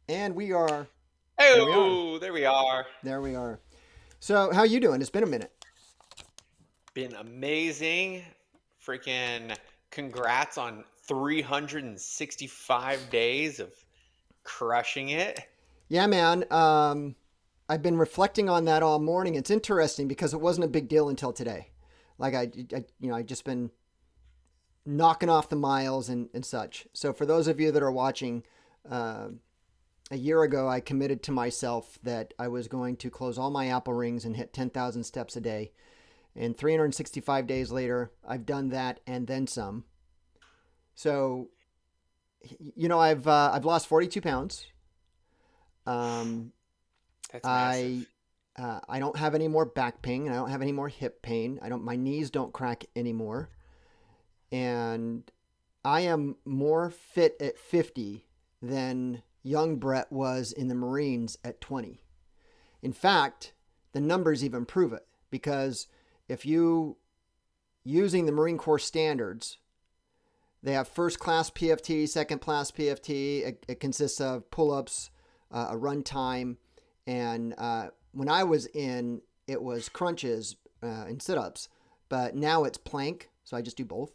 And we are, there we are, Oh, there we are. there we are. So how you doing? It's been a minute. Been amazing. Freaking congrats on 365 days of crushing it. Yeah, man. I've been reflecting on that all morning. It's interesting because it wasn't a big deal until today. Like I just been knocking off the miles and such. So for those of you that are watching, uh, a year ago, I committed to myself that I was going to close all my Apple rings and hit 10,000 steps a day. And 365 days later, I've done that and then some. So, I've lost 42 pounds. Um, That's massive. I don't have any more back pain. I don't have any more hip pain. I don't. My knees don't crack anymore, and I am more fit at 50 than young Brett was in the Marines at 20. In fact, the numbers even prove it because if you using the Marine Corps standards, they have first class PFT, second class PFT. It consists of pull ups, a run time, and when I was in, it was crunches and sit ups. But now it's plank, so I just do both.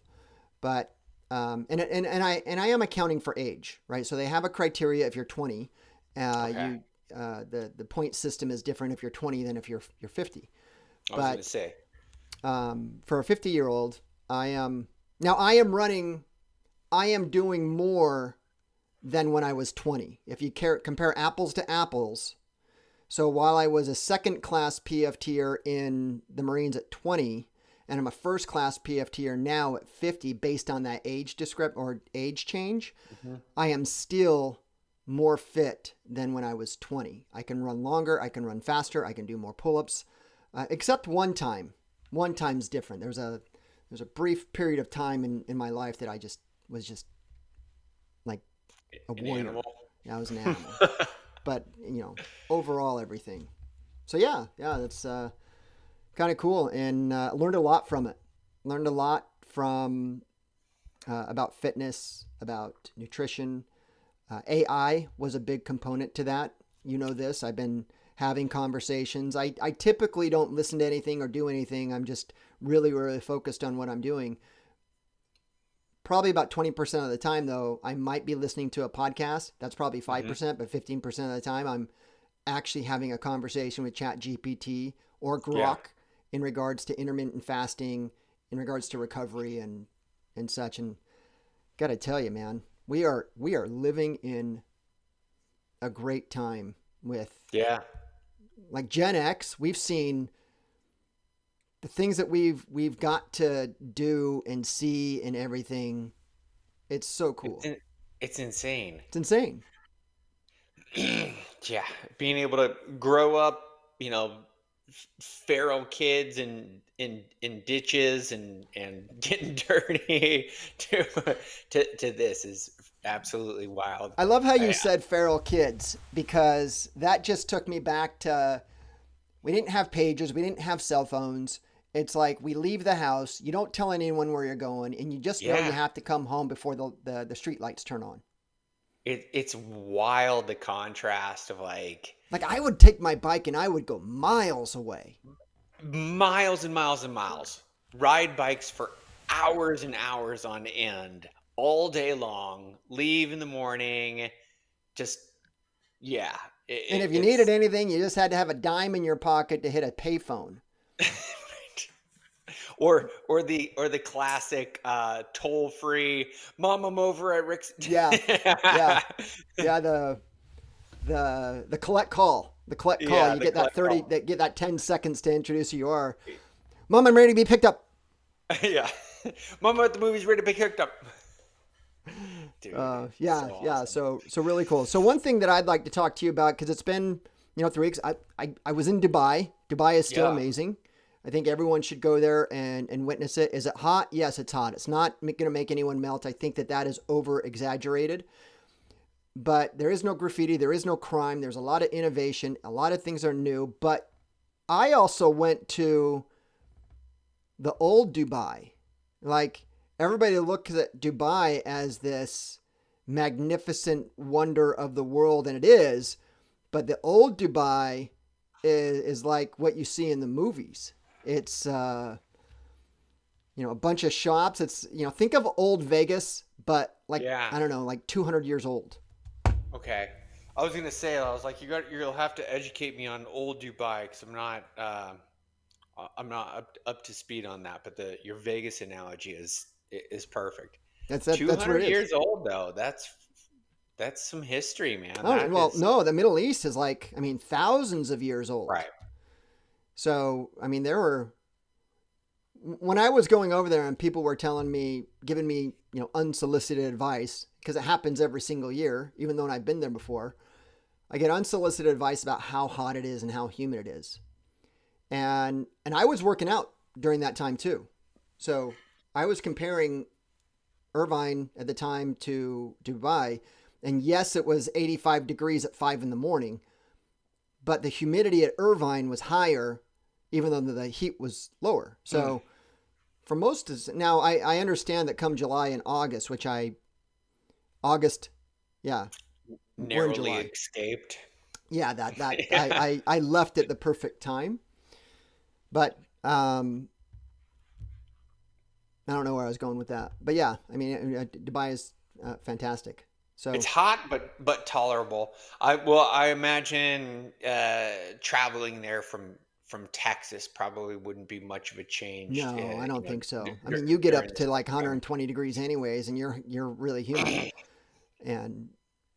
But and I am accounting for age, right? So they have a criteria if you're 20. Okay. You the point system is different if you're 20 than if you're 50. I was gonna But say. for a 50-year-old, I am now I am running. I am doing more than when I was 20. If you compare apples to apples, so while I was a second class PFTer in the Marines at 20, and I'm a first class PFTer now at 50, based on that age or age change, Mhm. I am still more fit than when I was 20. I can run longer, I can run faster, I can do more pull-ups, except one time. One time's different. There's a brief period of time in my life that I just was just like a An warrior. animal. Yeah, I was an animal. But overall everything. So yeah, that's kind of cool, and learned a lot from it. Learned a lot from about fitness, about nutrition. AI was a big component to that. You know this. I've been having conversations. I typically don't listen to anything or do anything. I'm just really, really focused on what I'm doing. Probably about 20% of the time, though, I might be listening to a podcast. That's probably Hmm. 5%, but 15% of the time, I'm actually having a conversation with ChatGPT or Yeah. Grok in regards to intermittent fasting, in regards to recovery and such. And gotta tell you, man, we are living in a great time with Yeah. like Gen X. We've seen the things that we've got to do and see and everything. It's so It's cool. in, it's insane. It's insane. Yeah, being able to grow up, you know, feral kids in ditches and getting dirty to this is absolutely wild. I love how you I said feral kids because that just took me back to we didn't have pagers, we didn't have cell phones. It's like we leave the house, you don't tell anyone where you're going, and you just know you Yeah, have to come home before the street lights turn on. it's wild the contrast of like Like I would take my bike and I would go miles away. miles and miles and miles, ride bikes for hours and hours on end, all day long, leave in the morning, just yeah, And if you needed it's anything, you just had to have a dime in your pocket to hit a payphone. or the classic toll free mom, I'm over at Rick's. Yeah, yeah, yeah. The collect call, the collect call. Yeah, You the get that collect 30, call. that get that 10 seconds to introduce who you are. Mom, I'm ready to be picked up. Yeah, mom at the movies ready to be hooked up. Dude, Yeah, so yeah. awesome. So really cool. So one thing that I'd like to talk to you about because it's been 3 weeks. I was in Dubai. Dubai is still Yeah, amazing. I think everyone should go there and witness it. Is it hot? Yes, it's hot. It's not going to make anyone melt. I think that is over exaggerated. But there is no graffiti. There is no crime. There's a lot of innovation. A lot of things are new. But I also went to the old Dubai. Like everybody looks at Dubai as this magnificent wonder of the world, and it is. But the old Dubai is like what you see in the movies. It's a bunch of shops. It's think of old Vegas, but like Yeah. I don't know, like 200 years old. Okay. I was gonna say, I was like, you'll have to educate me on old Dubai because I'm not up to speed on that. But your Vegas analogy is perfect. That's what 200 it is. years old though. That's some history, man. Oh, That well, is no, the Middle East is like, I mean, thousands of years old. right. So, I mean, when I was going over there and people were giving me, unsolicited advice, because it happens every single year, even though I've been there before, I get unsolicited advice about how hot it is and how humid it is. And I was working out during that time too. So I was comparing Irvine at the time to Dubai. And yes, it was 85 degrees at 5 in the morning, but the humidity at Irvine was higher, even though the heat was lower. So for most of now, I understand that come July and August, August, yeah, we're in Narrowly July. escaped. Yeah, that Yeah. I left at the perfect time, but I don't know where I was going with that. But yeah, I mean, Dubai is fantastic. It's So hot, but tolerable. I imagine traveling there from Texas probably wouldn't be much of a change. no, I don't think D- so. I dur- mean, you get during up this to like time. 120 degrees anyways, and you're really humid. And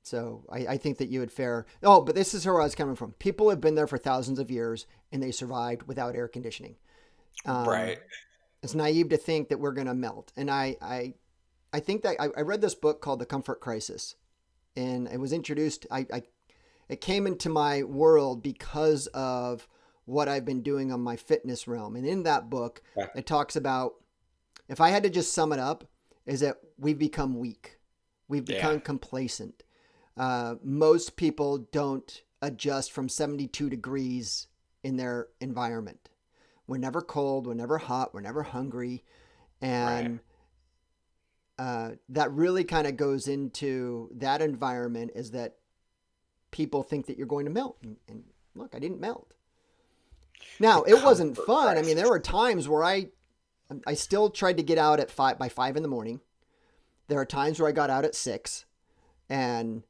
so I think that you would fare. Oh, but this is where I was coming from. People have been there for thousands of years, and they survived without air conditioning. Um, Right. it's naive to think that we're going to melt. And I think that I read this book called The Comfort Crisis, and it was introduced. It came into my world because of what I've been doing on my fitness realm. And in that book, Yeah. it talks about, if I had to just sum it up, is that we've become weak. We've Yeah. become complacent. Most people don't adjust from 72 degrees in their environment. We're never cold, we're never hot, we're never hungry. Right. And that really kind of goes into that environment, is that people think that you're going to melt. And look, I didn't melt. The Now, it wasn't comfort fun. I mean, there crisis. were times where I still tried to get out at 5 in the morning. There are times where I got out at 6, and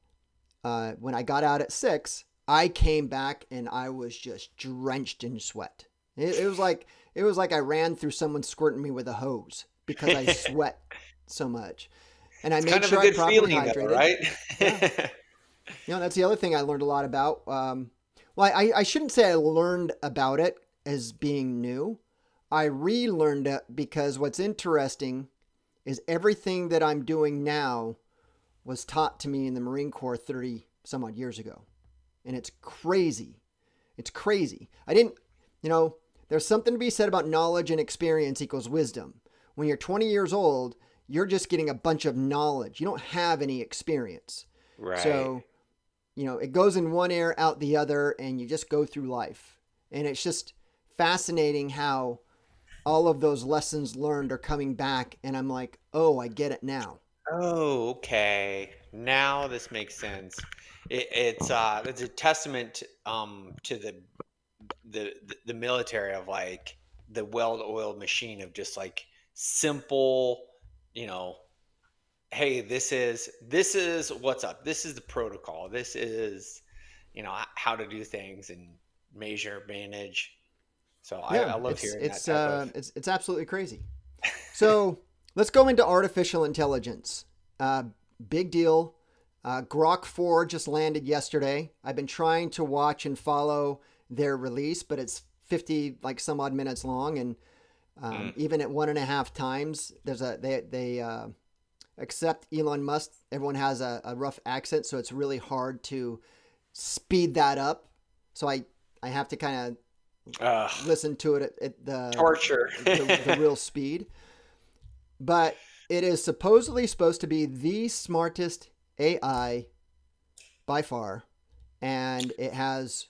when I got out at 6, I came back and I was just drenched in sweat. It was like I ran through someone squirting me with a hose because I sweat so much. And I It's made kind of a sure I'm good properly feeling though, hydrated. right? Yeah. That's the other thing I learned a lot about. Well, I shouldn't say I learned about it as being new. I relearned it because what's interesting is everything that I'm doing now was taught to me in the Marine Corps 30 some odd years ago. And it's crazy. It's crazy. There's something to be said about knowledge and experience equals wisdom. When you're 20 years old, you're just getting a bunch of knowledge. You don't have any experience. Right. So, it goes in one ear, out the other, and you just go through life. And it's just fascinating how all of those lessons learned are coming back. And I'm like, oh, I get it now. Oh, okay. Now this makes sense. It's a testament to the military of like the well-oiled machine of just like simple, you know, hey, this is what's up. This is the protocol. This is, how to do things and measure, manage. So Yeah, I love it's hearing that it's type of. uh it's it's absolutely crazy. So let's go into artificial intelligence. Uh, Big deal. Grok 4 just landed yesterday. I've been trying to watch and follow their release, but it's 50 like some odd minutes long, and Mm. even at 1.5 times, they except Elon Musk. Everyone has a rough accent, so it's really hard to speed that up. So I have to kind of Ugh, listen to it at torture. the real speed. But it is supposed to be the smartest AI by far, and it has,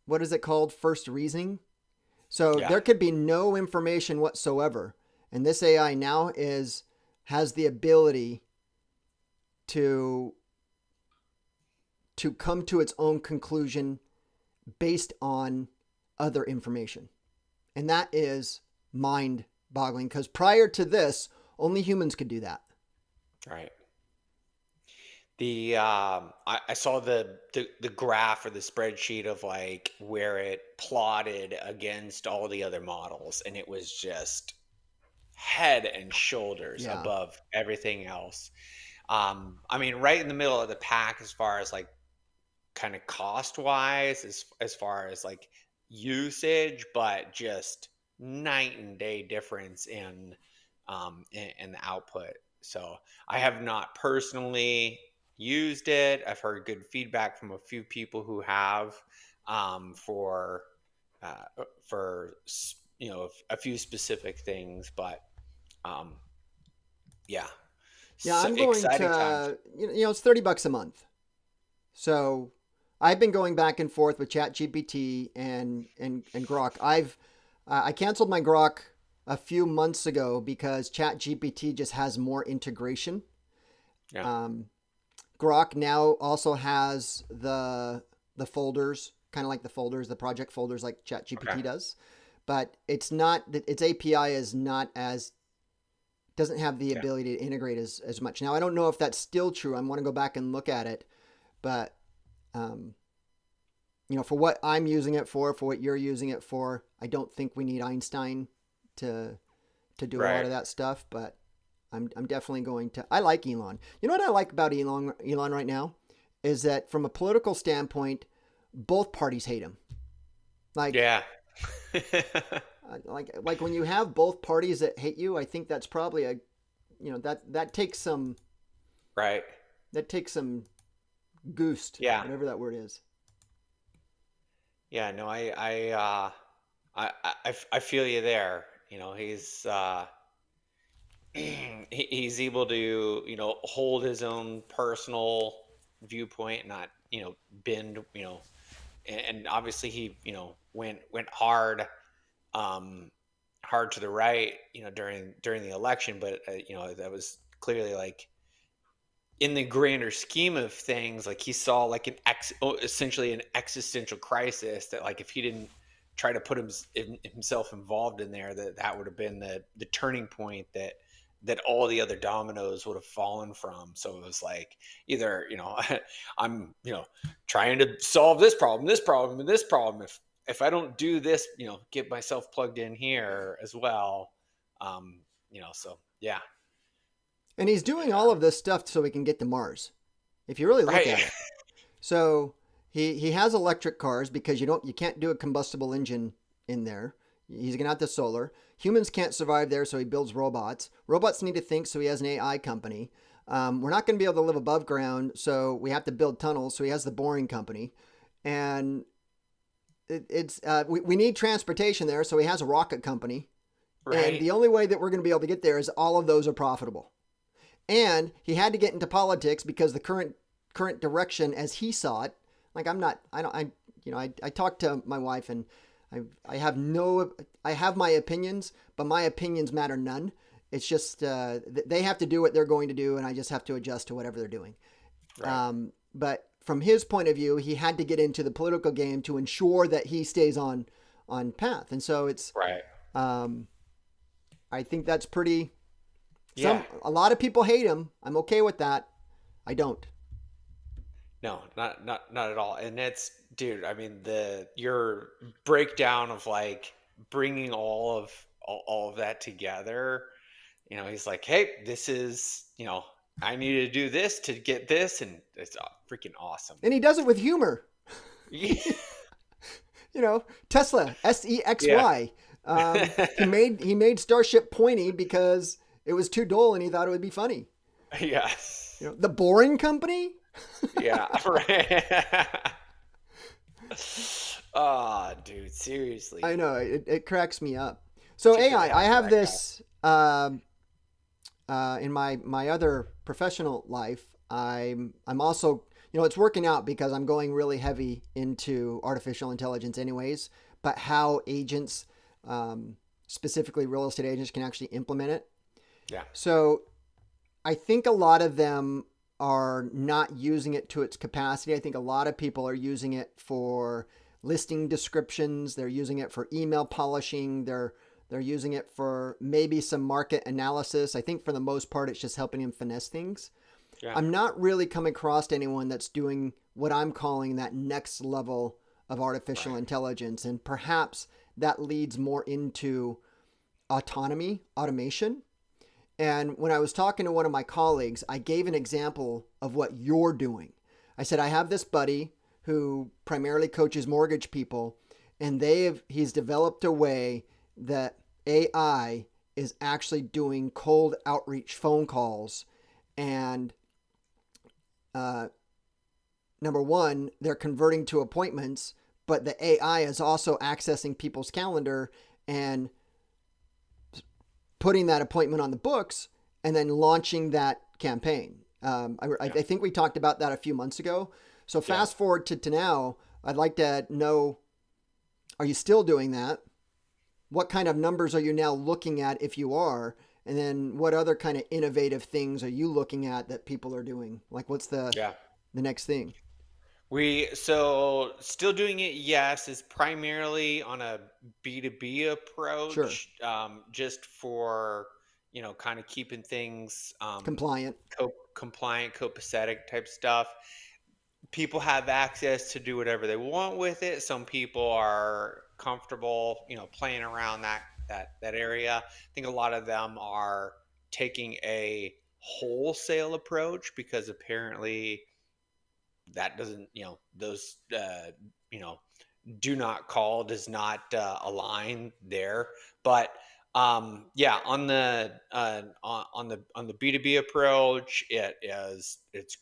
what is it called? First reasoning. So Yeah. there could be no information whatsoever, and this AI now has the ability to come to its own conclusion based on other information. And that is mind boggling, because prior to this, only humans could do that. Right. I saw the graph or the spreadsheet of like where it plotted against all the other models, and it was just head and shoulders Yeah. above everything else. I mean, right in the middle of the pack as far as like kind of cost wise, as far as like usage, but just night and day difference in the output. So I have not personally used it. I've heard good feedback from a few people who have, for a few specific things, but um, yeah, Yeah, so I'm going exciting times. to, it's $30 a month. So I've been going back and forth with ChatGPT and Grok. I canceled my Grok a few months ago because ChatGPT just has more integration. Yeah. Grok now also has the folders, kind of like the project folders like Okay. ChatGPT does, but it's not its API is not as doesn't have the Yeah. ability to integrate as much. Now I don't know if that's still true. I want to go back and look at it, but um, for what I'm using it for what you're using it for, I don't think we need Einstein to do a lot Right. of that stuff, but I'm definitely going to. I like Elon. You know what I like about Elon right now is that from a political standpoint, both parties hate him. Like Yeah. like when you have both parties that hate you, I think that's probably that takes some Right. goost, Yeah. whatever that word is. Yeah. No, I feel you there. He's able to, hold his own personal viewpoint, not, bend, and obviously he, went um, hard to the right, during the election, but that was clearly like in the grander scheme of things, like he saw like essentially an existential crisis that like if he didn't try to put himself involved in there, that would have been the turning point that all the other dominoes would have fallen from. So it was like either I'm trying to solve this problem and this problem. If I don't do this, get myself plugged in here as well. So yeah. And he's doing all of this stuff so he can get to Mars. If you really look Right. at it. So he has electric cars because you can't do a combustible engine in there. He's gonna have to solar. Humans can't survive there, so he builds robots. Robots need to think, so he has an AI company. We're not going to be able to live above ground, so we have to build tunnels. So he has the Boring Company, and we need transportation there, so he has a rocket company. And Right. the only way that we're going to be able to get there is all of those are profitable. And he had to get into politics because the current direction as he saw it, like I'm not I don't I talked to my wife, and I have my opinions, but my opinions matter none. It's just they have to do what they're going to do, and I just have to adjust to whatever they're doing. Right. But from his point of view, he had to get into the political game to ensure that he stays on path. And so it's Right. um, I think that's pretty. Yeah. A lot of people hate him. I'm okay with that. I don't. No, not at all. And it's, dude, I mean, your breakdown of like bringing all of that together, he's like, "Hey, this is, I need to do this to get this," and it's freaking awesome. And he does it with humor. Yeah. Tesla SEXY. Yeah. He made Starship pointy because it was too dull and he thought it would be funny. Yes. The Boring Company. Yeah, right. Oh, dude, seriously. I know it cracks me up. So Tip of the AI, I hat to have that guy. this in my other professional life. I'm also it's working out because I'm going really heavy into artificial intelligence anyways. But how agents, specifically real estate agents, can actually implement it. Yeah. So I think a lot of them are not using it to its capacity. I think a lot of people are using it for listing descriptions. They're using it for email polishing. They're using it for maybe some market analysis. I think for the most part, it's just helping them finesse things. Yeah. I'm not really coming across anyone that's doing what I'm calling that next level of artificial Right. intelligence. And perhaps that leads more into autonomy, automation. And when I was talking to one of my colleagues, I gave an example of what you're doing. I said, I have this buddy who primarily coaches mortgage people, and he's developed a way that AI is actually doing cold outreach phone calls. And uh, number one, they're converting to appointments, but the AI is also accessing people's calendar and putting that appointment on the books and then launching that campaign. I Yeah. think we talked about that a few months ago. So Yeah. fast forward to now, I'd like to know, are you still doing that? What kind of numbers are you now looking at if you are? And then what other kind of innovative things are you looking at that people are doing? Like what's Yeah. the next thing? So still doing it, yes, is primarily on a B2B Sure. approach, just for, kind of keeping things Compliant. compliant, copacetic type stuff. People have access to do whatever they want with it. Some people are comfortable, playing around that area. I think a lot of them are taking a wholesale approach because apparently that doesn't, those you know do not call does not align there. But yeah, on the B2B approach, it's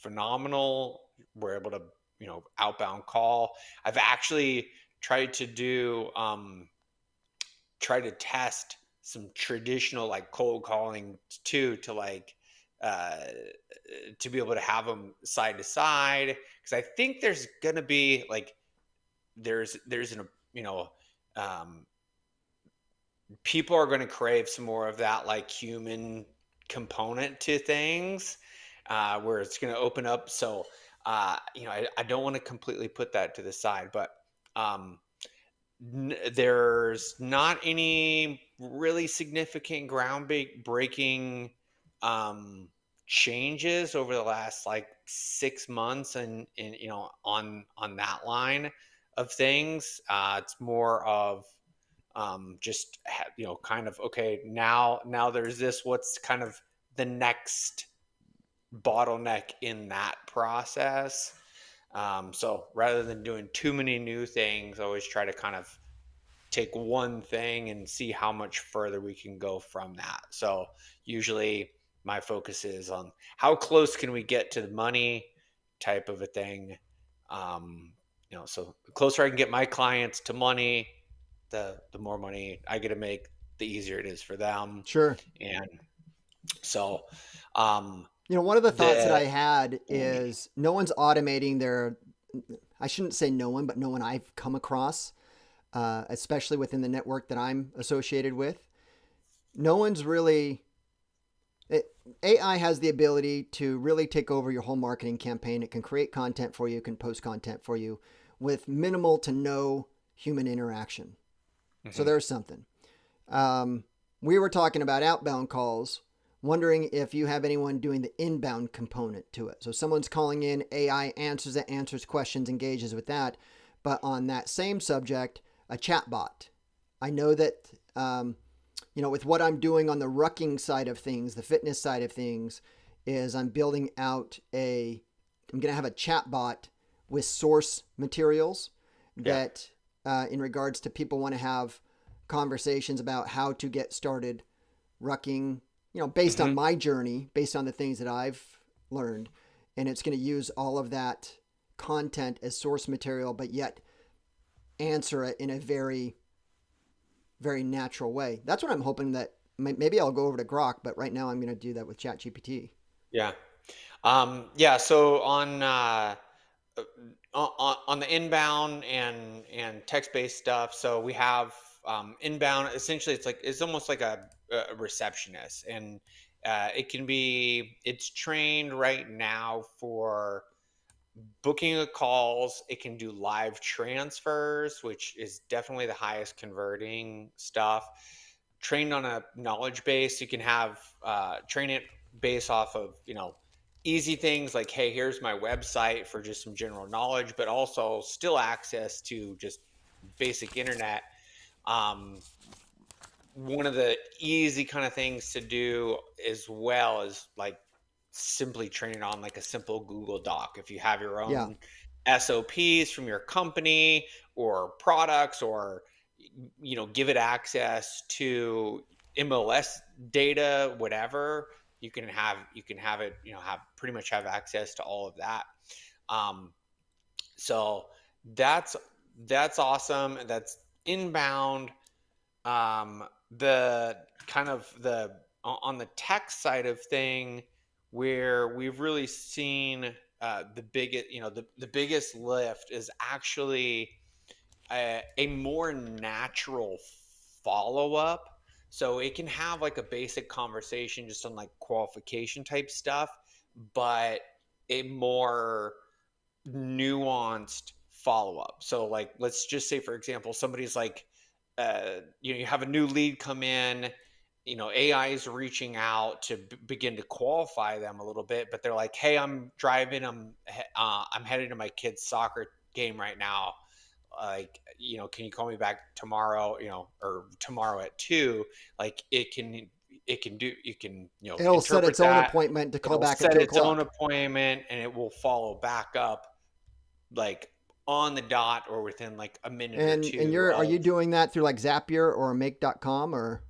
phenomenal. We're able to, outbound call. I've actually tried to do try to test some traditional like cold calling too, to like uh to be able to have them side to side, because I think there's gonna be like there's an um people are going to crave some more of that like human component to things, where it's going to open up. So I don't want to completely put that to the side, but um there's not any really significant breaking um changes over the last like 6 months, and on that line of things. It's more of just kind of, okay, now there's this, what's kind of the next bottleneck in that process. So rather than doing too many new things, I always try to kind of take one thing and see how much further we can go from that. So usually my focus is on how close can we get to the money type of a thing. So the closer I can get my clients to money, the more money I get to make, the easier it is for them. Sure. And so um One of the thoughts that the I had is no one's automating I shouldn't say no one, but no one I've come across, especially within the network that I'm associated with. No one's really, AI has the ability to really take over your whole marketing campaign. It can create content for you, it can post content for you with minimal to no human interaction. So Mhm. there's something. We were talking about outbound calls, wondering if you have anyone doing the inbound component to it. So someone's calling in, AI answers it, answers questions, engages with that. But on that same subject, a chatbot. I know that, with what I'm doing on the rucking side of things, the fitness side of things, is I'm building out I'm going to have a chatbot with source materials Yeah. that, in regards to people want to have conversations about how to get started rucking, based on Hmm. my journey, based on the things that I've learned. And it's going to use all of that content as source material, but yet answer it in a very, very natural way. That's what I'm hoping that maybe I'll go over to Grok, but right now I'm going to do that with ChatGPT. Yeah. Yeah. So uh, on the inbound and text based stuff. So we have inbound. Essentially, it's almost like a receptionist, It's trained right now for booking of calls. It can do live transfers, which is definitely the highest converting stuff. Trained on a knowledge base, you can have train it based off of easy things like, hey, here's my website for just some general knowledge, but also still access to just basic internet. One of the easy kind of things to do as well is like simply train it on like a simple Google Doc. If you have your Yeah. own SOPs from your company or products, or give it access to MLS data, whatever, you can have it, have pretty much have access to all of that. So that's awesome. That's inbound. The kind of the on the tech side of thing, where we've really seen the biggest, the biggest lift is actually a more natural follow up. So it can have like a basic conversation just on like qualification type stuff, but a more nuanced follow up. So like, let's just say, for example, somebody's like, you have a new lead come in, AI is reaching out to begin to qualify them a little bit, but they're like, hey, I'm driving, I'm headed to my kid's soccer game right now. Like, can you call me back tomorrow, or tomorrow at 2? Like it can do, you can, It'll set its own appointment to call back at 2 set its own o'clock. appointment, and it will follow back up like on the dot or within like a minute or two. And are you doing that through like Zapier or Make.com, or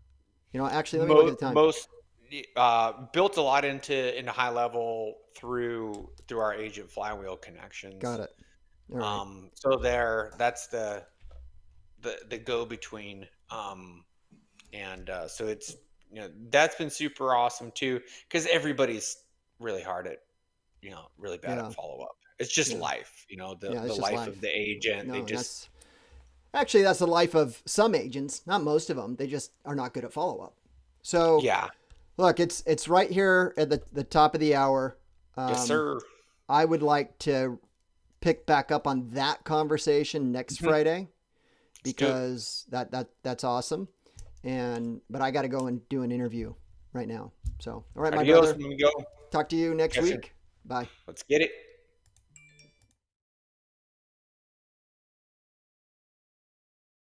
actually let me look at the time. Most built a lot into high level through our agent flywheel connections. Got it. All right. So that's the go between. And so it's, that's been super awesome too, because everybody's really hard at, really bad at follow up. It's just life, the life of the agent. No, that's the life of some agents, not most of them. They just are not good at follow up. So yeah, look, it's right here at the top of the hour. Yes, sir. I would like to pick back up on that conversation next Friday, because that's awesome. But I got to go and do an interview right now. So, all right, my brother. Let me go. Talk to you next week. Bye. Let's get it.